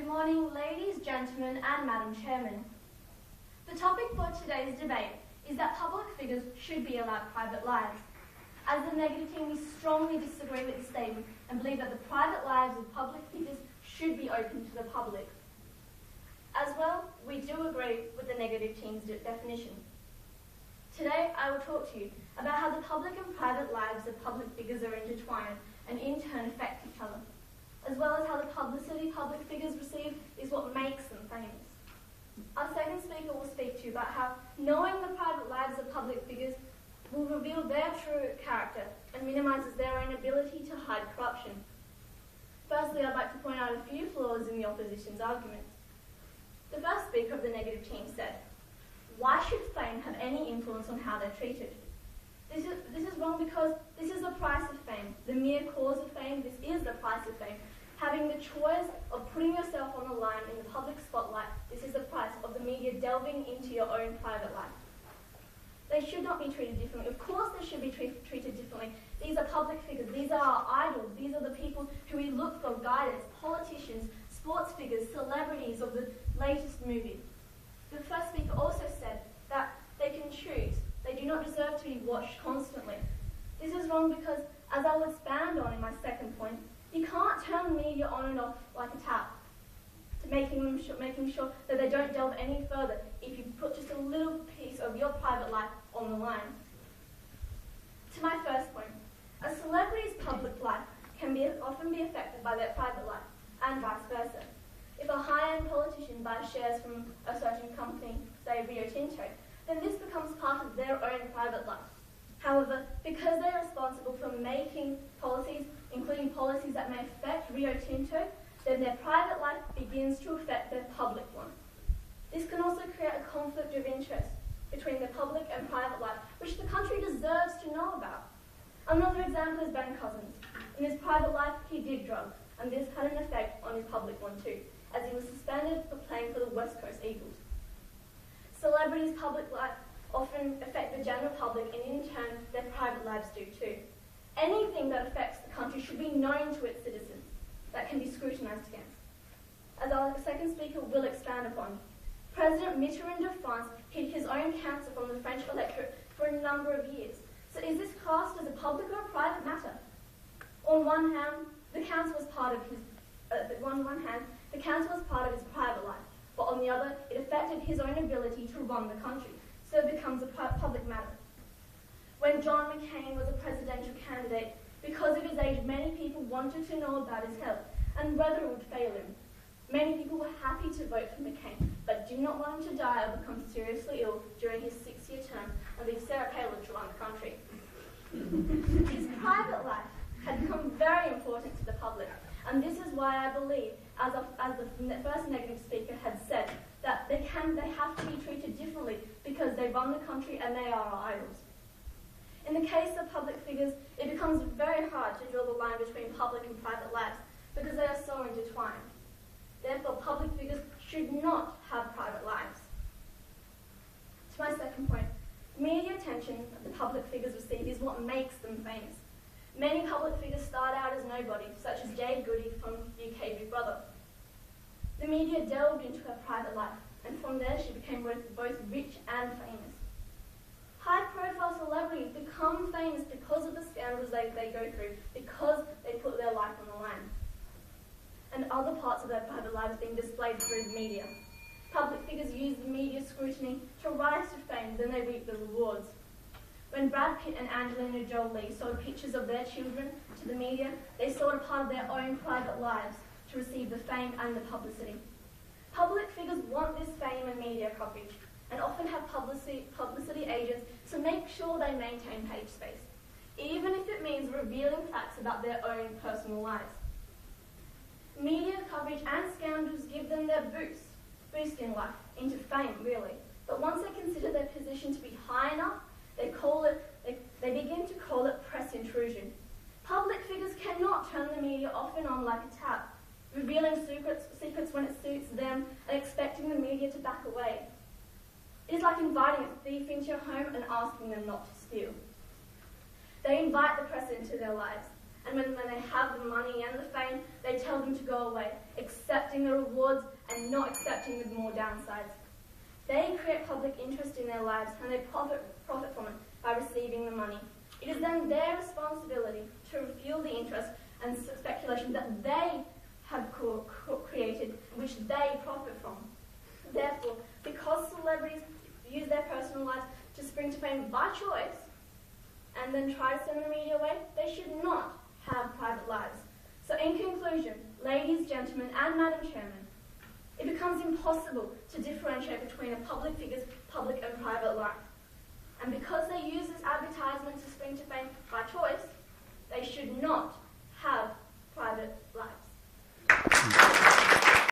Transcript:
morning, ladies, gentlemen, and Madam Chairman. The topic for today's debate is that public figures should be allowed private lives. As the negative team, we strongly disagree with this statement and believe that the private lives of public figures should be open to the public. As well, we do agree with the negative team's definition. Today, I will talk to you about how the public and private lives of public figures are intertwined and in turn affect each other, as well as how the publicity public figures receive is what makes them famous. Our second speaker will speak to you about how knowing the private lives of public figures will reveal their true character and minimises their own ability to hide corruption. Firstly, I'd like to point out a few flaws in the opposition's argument. The first speaker of the negative team said, "Why should fame have any influence on how they're treated?" This is wrong because this is the price of fame. The mere cause of fame, this is the price of fame. Having the choice of putting yourself on the line in the public spotlight, this is the price of the media delving into your own private life. They should not be treated differently. Of course they should be treated differently. These are public figures. These are our idols. These are the people who we look for guidance, politicians, sports figures, celebrities of the latest movie. The first speaker also said that they can choose. They do not deserve to be watched constantly. This is wrong because, as I will expand on in my second point, you can't turn the media on and off like a tap, making sure that they don't delve any further if you put just a little piece of your private life on the line. To my first point, a celebrity's public life can often be affected by their private life, and vice versa. If a high-end politician buys shares from a certain company, say Rio Tinto, then this becomes part of their own private life. However, because they're responsible for making policies, including policies that may affect Rio Tinto, then their private life begins to affect their public one. This can also create a conflict of interest between their public and private life, which the country deserves to know about. Another example is Ben Cousins. In his private life, he did drugs, and this had an effect on his public one too, as he was suspended for playing for the West Coast Eagles. Celebrities' public life often affect the general public, and in turn, their private lives do too. Anything that affects the country should be known to its citizens, that can be scrutinised against. As our second speaker will expand upon, President Mitterrand of France hid his own cancer from the French electorate for a number of years. So is this classed as a public or a private matter? On one hand, the cancer was part of his private life, but on the other, it affected his own ability to run the country, so it becomes a public matter. When John McCain was a presidential candidate, because of his age, many people wanted to know about his health and whether it would fail him. Many people were happy to vote for McCain, but did not want him to die or become seriously ill during his 6-year term and leave Sarah Palin to run the country. His private life had become very important to the public, and this is why I believe, as the first negative speaker had said, that they have to be treated differently because they run the country and they are our idols. In the case of public figures, it becomes very hard to draw the line between public and private lives because they are so intertwined. Therefore, public figures should not have private lives. To my second point, media attention that the public figures receive is what makes them famous. Many public figures start out as nobodies, such as Jade Goody from UK Big Brother. The media delved into her private life, and from there she became both rich and famous. High-profile celebrities become famous because of the scandals they go through, because they put their life on the line, and other parts of their private lives being displayed through the media. Public figures use the media scrutiny to rise to fame, then they reap the rewards. When Brad Pitt and Angelina Jolie sold pictures of their children to the media, they sold a part of their own private lives to receive the fame and the publicity. Public figures want this fame and media coverage, and often have publicity agents to make sure they maintain page space, even if it means revealing facts about their own personal lives. Media coverage and scandals give them their boost in life, into fame really, but once they consider their position to be high enough, they begin to call it press intrusion. Public figures cannot turn the media off and on like a tap, revealing secrets when it suits them and expecting the media to back away. It is like inviting a thief into your home and asking them not to steal. They invite the press into their lives, and when they have the money and the fame, they tell them to go away, accepting the rewards and not accepting the more downsides. They create public interest in their lives and they profit from it by receiving the money. It is then their responsibility to fuel the interest and speculation that they have created, which they profit from. Therefore, because celebrities use their personal lives to spring to fame by choice and then try to send the media away, they should not have private lives. So in conclusion, ladies, gentlemen, and Madam Chairman, it becomes impossible to differentiate between a public figure's public and private life. And because they use this advertisement to spring to fame by choice, they should not have private